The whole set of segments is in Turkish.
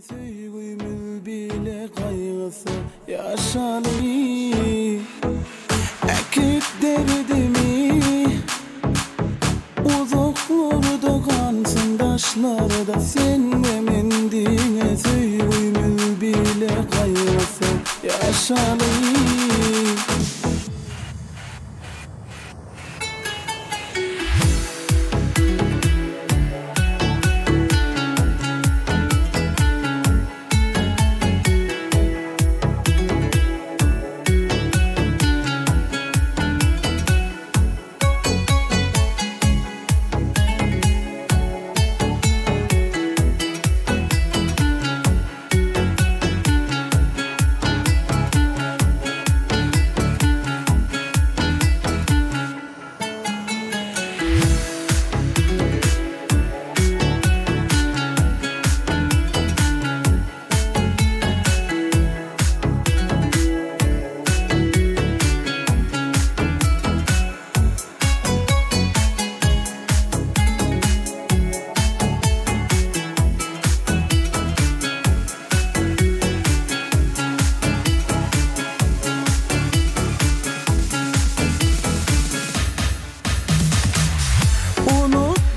Söygümül bile kaygısı yaşalı. Ekip derdimi uzaklarda kansın taşlarda, sen ve mendine söygümül bile kaygısı yaşalı.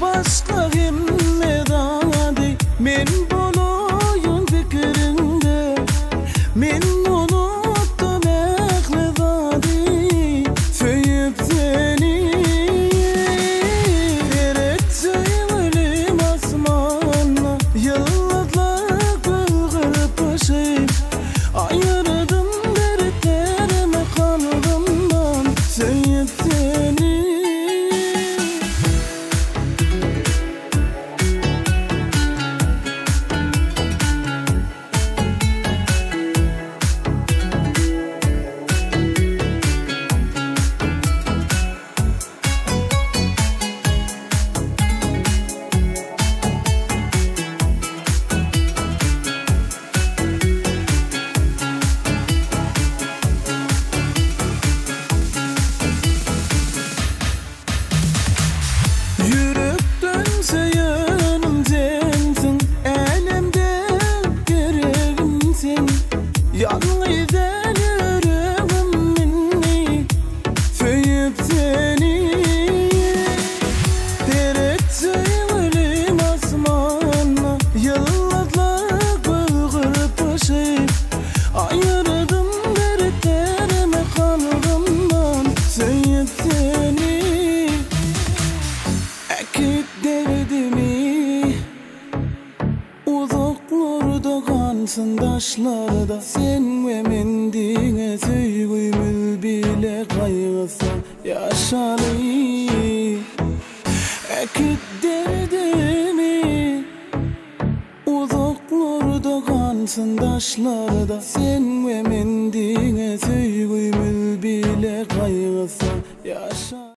Başka himme dağdı men boloyun fikrinde, men unuttum ehli zadi söyüp seni. Eretseyilim asmanla yıldızlar kılgırıp başayıp, ayırdım dertlerimi kalbimden söyüp seni. Yalnızdan yüreğim minni söyüp seni. Tereddütüm asmanla yıldızlar kılgırıp başayıp, ayırdım dertlerimi kalbimden söyüp seni. Ekip derdimi uzaklarda kansın taşlarda, sen ve mendine söygümül bile kaygısı yaşalı. Ekip derdimi uzaklarda kansın taşlarda, sen ve mendine söygümül bile kaygısı yaşalı.